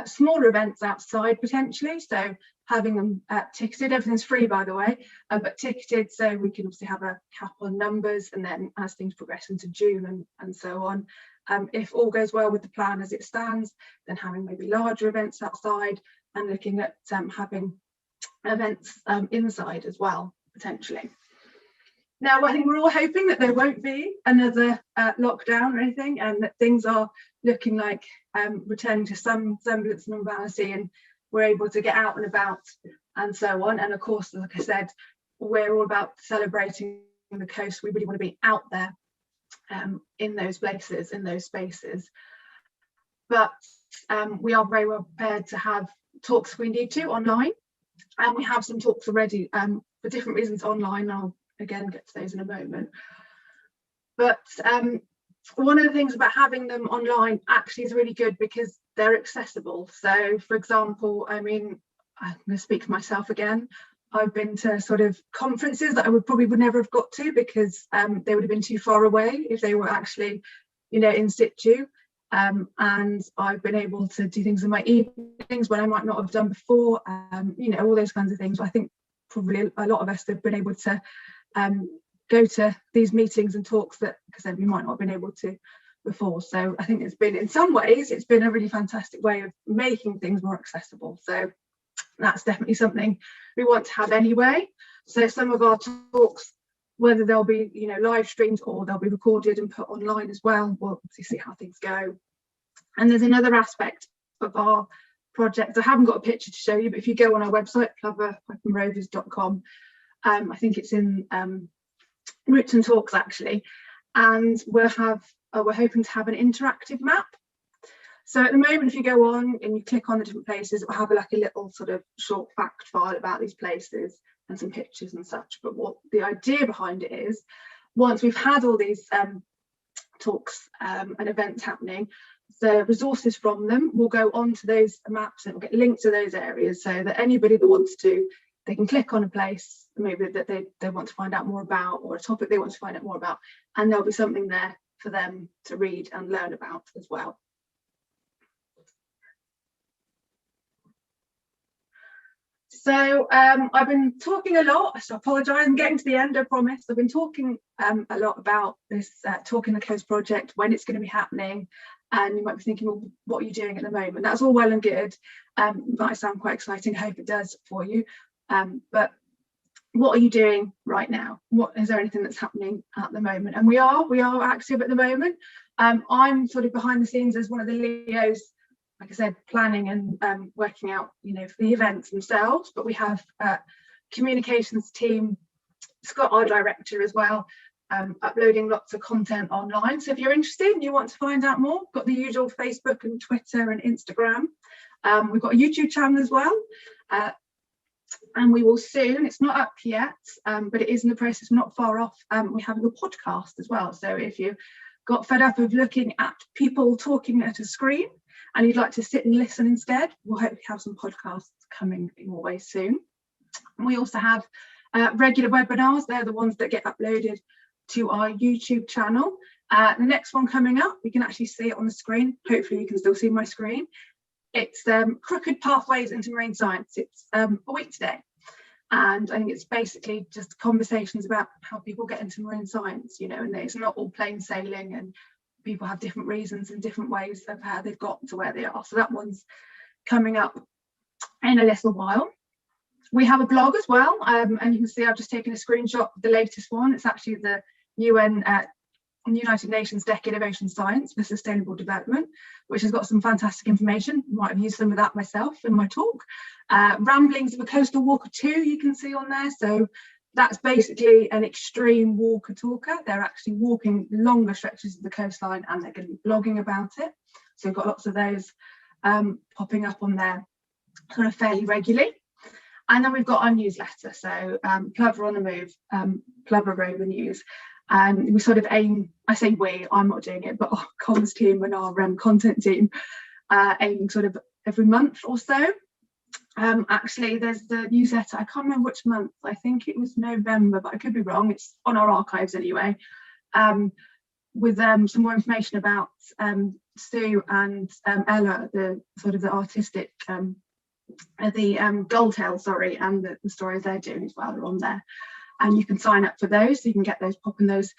smaller events outside potentially. So having them ticketed, everything's free, by the way, but ticketed, so we can obviously have a cap on numbers, and then as things progress into June and so on, if all goes well with the plan as it stands, then having maybe larger events outside, and looking at having events inside as well, potentially. Now, I think we're all hoping that there won't be another lockdown or anything, and that things are looking like returning to some semblance of normality, and we're able to get out and about and so on. And of course, like I said, we're all about celebrating the coast. We really want to be out there in those places, in those spaces. But we are very well prepared to have talks if we need to online. And we have some talks already for different reasons online. I'll again get to those in a moment. But one of the things about having them online actually is really good because they're accessible. So for example, I mean, I'm going to speak for myself again. I've been to sort of conferences that I would never have got to because they would have been too far away if they were actually, in situ. And I've been able to do things in my evenings when I might not have done before, all those kinds of things. I think probably a lot of us have been able to go to these meetings and talks that, because we might not have been able to before. So I think it's been, in some ways, it's been a really fantastic way of making things more accessible. So that's definitely something we want to have anyway. So some of our talks, whether they'll be, live streamed or they'll be recorded and put online as well, we'll obviously see how things go. And there's another aspect of our project. I haven't got a picture to show you, but if you go on our website, plover-rovers.com, I think it's in Roots and Talks actually, and we're hoping to have an interactive map. So at the moment, if you go on and you click on the different places, it will have like a little sort of short fact file about these places and some pictures and such. But what the idea behind it is, once we've had all these talks and events happening, the resources from them will go onto those maps and will get linked to those areas, so that anybody that wants to, they can click on a place maybe that they want to find out more about, or a topic they want to find out more about, and there'll be something there for them to read and learn about as well. So I've been talking a lot, so I apologise, I'm getting to the end, I promise. I've been talking a lot about this Talking the Coast project, when it's going to be happening, and you might be thinking, well, what are you doing at the moment? That's all well and good, might sound quite exciting, I hope it does for you, but what are you doing right now? What is there anything that's happening at the moment? And we are active at the moment. I'm sort of behind the scenes as one of the Leos, like I said, planning and working out, for the events themselves. But we have a communications team, Scott, our director, as well, uploading lots of content online. So if you're interested and you want to find out more, got the usual Facebook and Twitter and Instagram. We've got a YouTube channel as well. And we will soon, it's not up yet, but it is in the process, not far off. We have a podcast as well. So if you got fed up of looking at people talking at a screen and you'd like to sit and listen instead, we'll hopefully have some podcasts coming your way soon. And we also have regular webinars. They're the ones that get uploaded to our YouTube channel. The next one coming up, we can actually see it on the screen. Hopefully you can still see my screen. It's Crooked Pathways into Marine Science. It's a week today. And I think it's basically just conversations about how people get into marine science, and it's not all plain sailing, and people have different reasons and different ways of how they've got to where they are. So that one's coming up in a little while. We have a blog as well, and you can see I've just taken a screenshot of the latest one. It's actually the United Nations Decade of Ocean Science for Sustainable Development, which has got some fantastic information. Might have used some of that myself in my talk. Ramblings of a Coastal Walker 2, you can see on there. So that's basically an extreme walker talker. They're actually walking longer stretches of the coastline and they're going to be blogging about it. So we've got lots of those popping up on there sort of fairly regularly. And then we've got our newsletter. So Plover on the Move, Plover Rover News. And we sort of aim, I say we, I'm not doing it, but our comms team and our content team aiming sort of every month or so. Actually, there's the newsletter, I can't remember which month, I think it was November, but I could be wrong, it's on our archives anyway, with some more information about Sue and Ella, the sort of the artistic, the Gold Tail, sorry, and the stories they're doing as well are on there. And you can sign up for those, so you can get those, popping those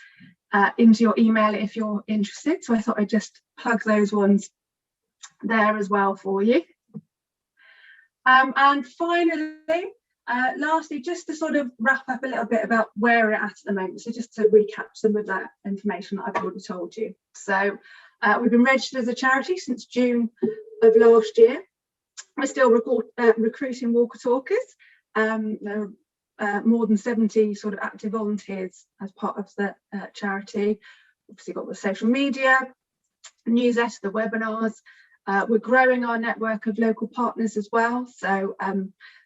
into your email if you're interested. So I thought I'd just plug those ones there as well for you. And finally, lastly, just to sort of wrap up a little bit about where we're at the moment. So just to recap some of that information that I've already told you. So we've been registered as a charity since June of last year. We're still recruiting walker talkers. There are more than 70 sort of active volunteers as part of the charity. Obviously got the social media, newsletter, the webinars. We're growing our network of local partners as well. So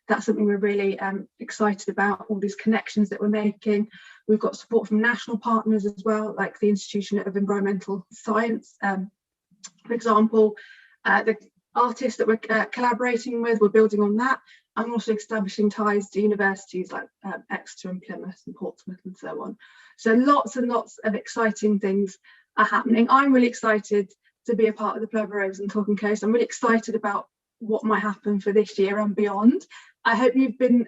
that's something we're really excited about, all these connections that we're making. We've got support from national partners as well, like the Institution of Environmental Science. For example, the artists that we're collaborating with, we're building on that. I'm also establishing ties to universities like Exeter and Plymouth and Portsmouth and so on. So lots and lots of exciting things are happening. I'm really excited to be a part of the Plover Rovers and Talking Coast. I'm really excited about what might happen for this year and beyond. I hope you've been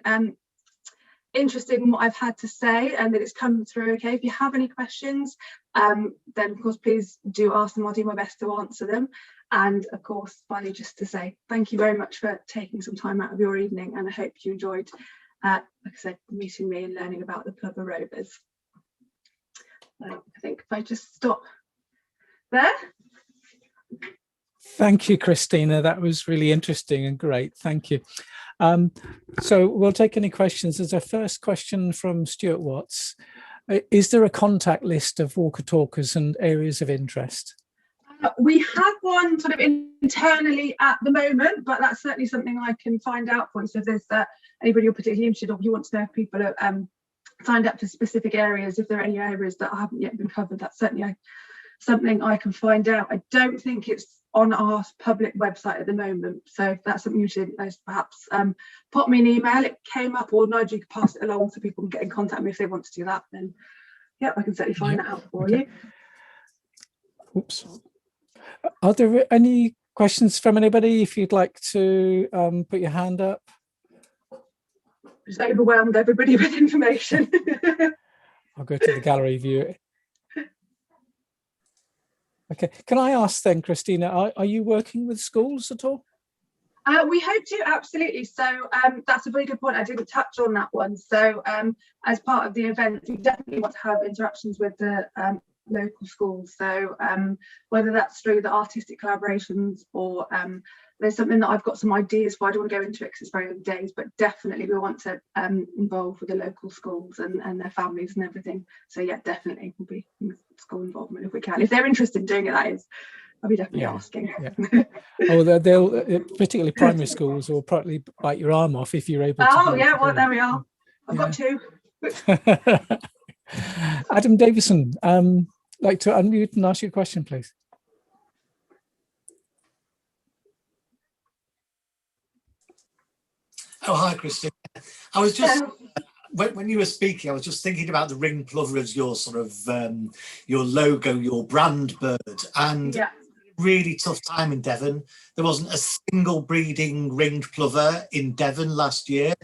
interested in what I've had to say and that it's come through okay. If you have any questions, then of course please do ask them. I'll do my best to answer them. And of course, finally, just to say thank you very much for taking some time out of your evening, and I hope you enjoyed, like I said, meeting me and learning about the Plover Rovers. I think if I just stop there. Thank you, Christina. That was really interesting and great. Thank you. So we'll take any questions. There's a first question from Stuart Watts. Is there a contact list of walker talkers and areas of interest? We have one sort of internally at the moment, but that's certainly something I can find out for you. So if there's anybody you're particularly interested, or you want to know if people are signed up to specific areas, if there are any areas that haven't yet been covered, that's certainly something I can find out. I don't think it's on our public website at the moment, so if that's something you should perhaps pop me an email. It came up, or Nigel, you can pass it along so people can get in contact with me if they want to do that. Then yeah, I can certainly find that out for you. Oops. Are there any questions from anybody? If you'd like to put your hand up. Just overwhelmed everybody with information. I'll go to the gallery view. Okay, can I ask then, Christina, are you working with schools at all? We hope to, absolutely. So that's a very good point. I didn't touch on that one. So as part of the event, we definitely want to have interactions with the local schools. So whether that's through the artistic collaborations or there's something that I've got some ideas for. I don't want to go into it because it's very early days, but definitely we want to involve with the local schools and their families and everything. So yeah, definitely will be school involvement if we can. If they're interested in doing it, that is. I'll be definitely asking. Yeah. Oh, they'll particularly primary schools will probably bite your arm off if you're able to. Oh yeah, well there we are. I've got two. Adam Davison, like to unmute and ask you a question, please. Oh, hi, Christine. I was just, when you were speaking, I was just thinking about the ring plover as your sort of, your logo, your brand bird. And really tough time in Devon. There wasn't a single breeding ringed plover in Devon last year.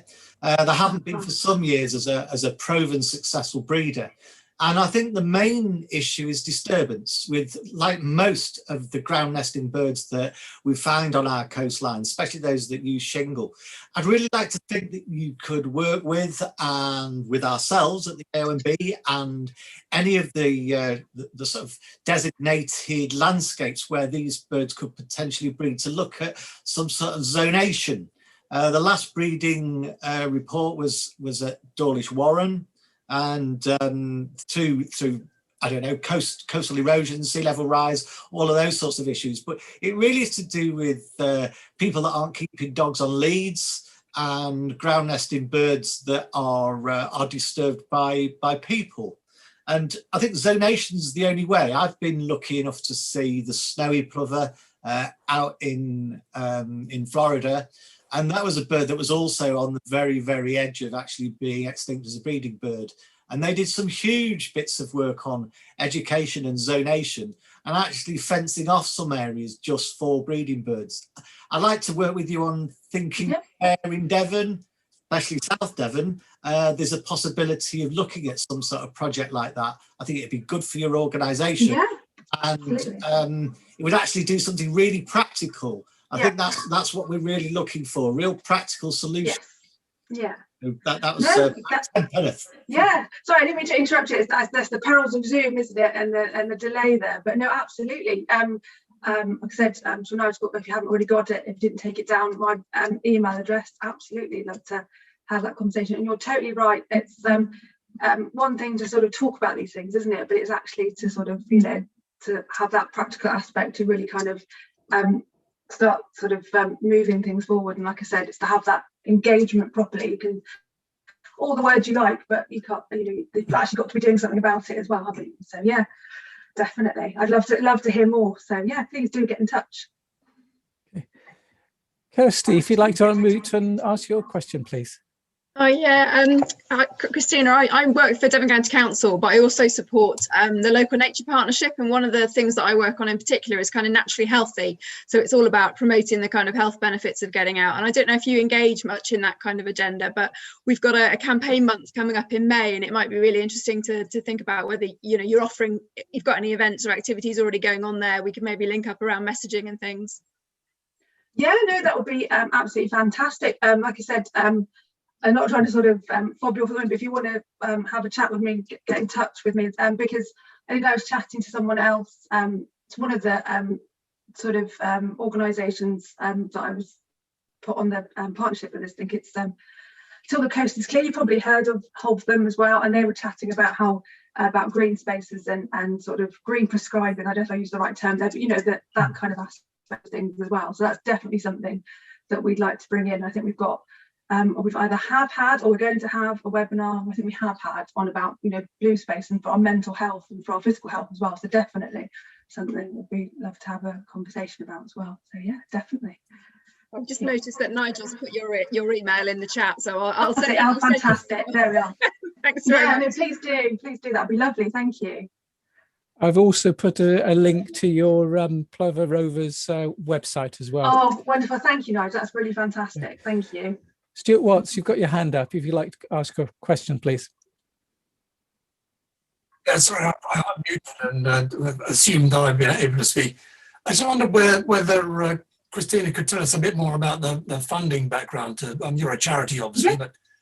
There haven't been for some years as a proven successful breeder. And I think the main issue is disturbance with, like most of the ground nesting birds that we find on our coastline, especially those that use shingle. I'd really like to think that you could work with ourselves at the AONB and any of the sort of designated landscapes where these birds could potentially breed to look at some sort of zonation. The last breeding report was at Dawlish Warren, and through I don't know, coastal erosion, sea level rise, all of those sorts of issues. But it really is to do with people that aren't keeping dogs on leads and ground nesting birds that are disturbed by people. And I think zonation is the only way. I've been lucky enough to see the snowy plover out in Florida. And that was a bird that was also on the very, very edge of actually being extinct as a breeding bird. And they did some huge bits of work on education and zonation and actually fencing off some areas just for breeding birds. I'd like to work with you on thinking in Devon, especially South Devon, there's a possibility of looking at some sort of project like that. I think it'd be good for your organisation. And it would actually do something really practical. I think that's what we're really looking for, real practical solutions. That was sorry, I didn't mean to interrupt you. That's the perils of Zoom, isn't it, and the delay there. But no, absolutely. Like I said, so now if you haven't already got it, if you didn't take it down, my email address, absolutely love to have that conversation. And you're totally right. It's one thing to sort of talk about these things, isn't it? But it's actually to sort of, you know, to have that practical aspect to really kind of start sort of moving things forward. And like I said, it's to have that engagement properly. You can all the words you like, but you can't, you know, you've actually got to be doing something about it as well, haven't you? So yeah, definitely. I'd love to hear more. So yeah, please do get in touch. Kirsty, if you'd like to unmute and ask your question, please. Oh yeah, Christina, I work for Devon County Council, but I also support the local nature partnership, and one of the things that I work on in particular is kind of naturally healthy. So it's all about promoting the kind of health benefits of getting out. And I don't know if you engage much in that kind of agenda, but we've got a campaign month coming up in May, and it might be really interesting to think about whether, you know, you've got any events or activities already going on there. We could maybe link up around messaging and things. Yeah, no, that would be absolutely fantastic. Like I said, I'm not trying to sort of fob you off the moment, but if you want to have a chat with me, get in touch with me, because I think I was chatting to someone else, to one of the sort of organisations that I was put on the partnership with. I think it's Till the Coast is Clear. You probably heard of them as well, and they were chatting about how about green spaces and sort of green prescribing. I don't know if I use the right term there, but you know, that kind of aspect of things as well. So that's definitely something that we'd like to bring in. I think we've got or we've either had or we're going to have a webinar. I think we have had on about, you know, blue space and for our mental health and for our physical health as well. So definitely something that we'd love to have a conversation about as well. So yeah, definitely. I've just noticed that Nigel's put your email in the chat, so I'll send it. Oh, fantastic! There we are. Thanks very much. No, please do. That'd be lovely. Thank you. I've also put a link to your Plover Rovers website as well. Oh, wonderful! Thank you, Nigel. That's really fantastic. Thank you. Stuart Watts, you've got your hand up. If you'd like to ask a question, please. Yeah, sorry, I unmuted and assumed that I'd been able to speak. I just wondered whether Christina could tell us a bit more about the funding background. You're a charity, obviously,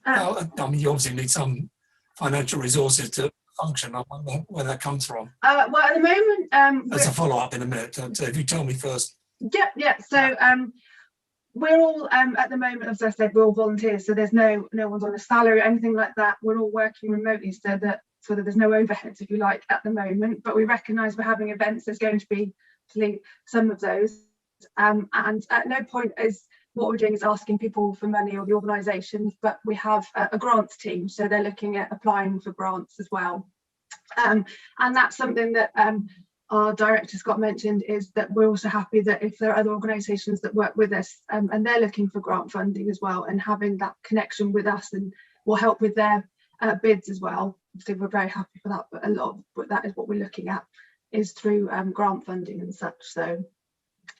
Yeah. but I mean, you obviously need some financial resources to function. I wonder where that comes from. Well, at the moment, As a follow-up in a minute. So if you tell me first. yeah. So we're all at the moment, as I said, we're all volunteers. So there's no one's on a salary or anything like that. We're all working remotely, so that there's no overheads, if you like, at the moment. But we recognise we're having events. There's going to be some of those, and at no point is what we're doing is asking people for money or the organisations, but we have a grants team, so they're looking at applying for grants as well. And that's something that our director Scott mentioned, is that we're also happy that if there are other organisations that work with us and they're looking for grant funding as well, and having that connection with us and will help with their bids as well. So we're very happy for that, but a lot of that is what we're looking at is through grant funding and such. So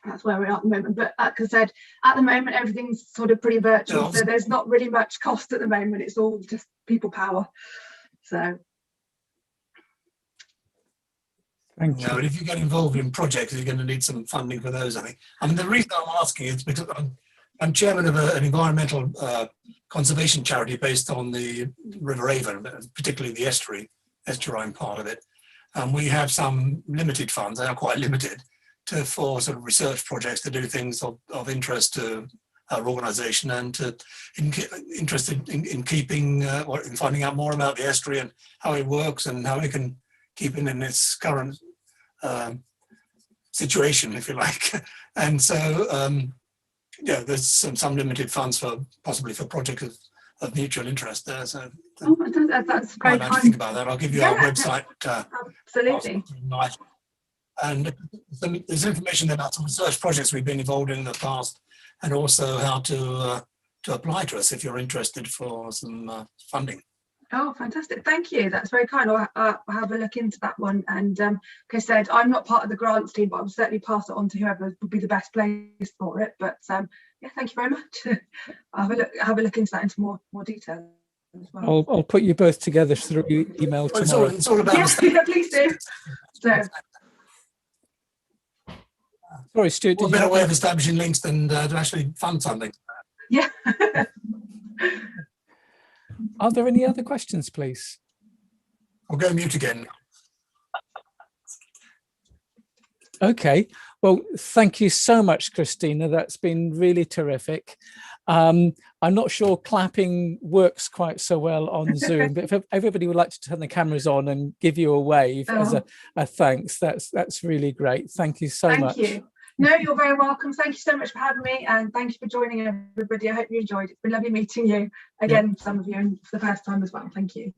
that's where we are at the moment. But like I said, at the moment everything's sort of pretty virtual, so there's not really much cost at the moment. It's all just people power. So Thank you. But if you get involved in projects, you're going to need some funding for those, I think. I mean, the reason I'm asking is because I'm chairman of an environmental conservation charity based on the River Avon, particularly the estuarine part of it. And we have some limited funds, they are quite limited, for sort of research projects to do things of interest to our organisation, and interested in keeping or in finding out more about the estuary and how it works and how it can keep it in its current situation, if you like. And so yeah, there's some limited funds for possibly for projects of mutual interest there. So that's great. I think about that. I'll give you our website. Absolutely. And there's information there about some research projects we've been involved in the past, and also how to apply to us if you're interested for some funding. Oh, fantastic. Thank you. That's very kind. I'll have a look into that one. And like I said, I'm not part of the grants team, but I'll certainly pass it on to whoever would be the best place for it. But yeah, thank you very much. I'll have a look into that into more detail as well. I'll put you both together through email tomorrow. It's all about yeah, please do. So, Sorry, Stuart. a better way of establishing links than to actually fund something. yeah. Are there any other questions, please? I'll go mute again. Okay, well, thank you so much, Christina. That's been really terrific. I'm not sure clapping works quite so well on Zoom, but if everybody would like to turn the cameras on and give you a wave as a thanks, that's really great. Thank you so much. Thank you. No, you're very welcome. Thank you so much for having me, and thank you for joining everybody. I hope you enjoyed it. It's been lovely meeting you again, some of you, and for the first time as well. Thank you.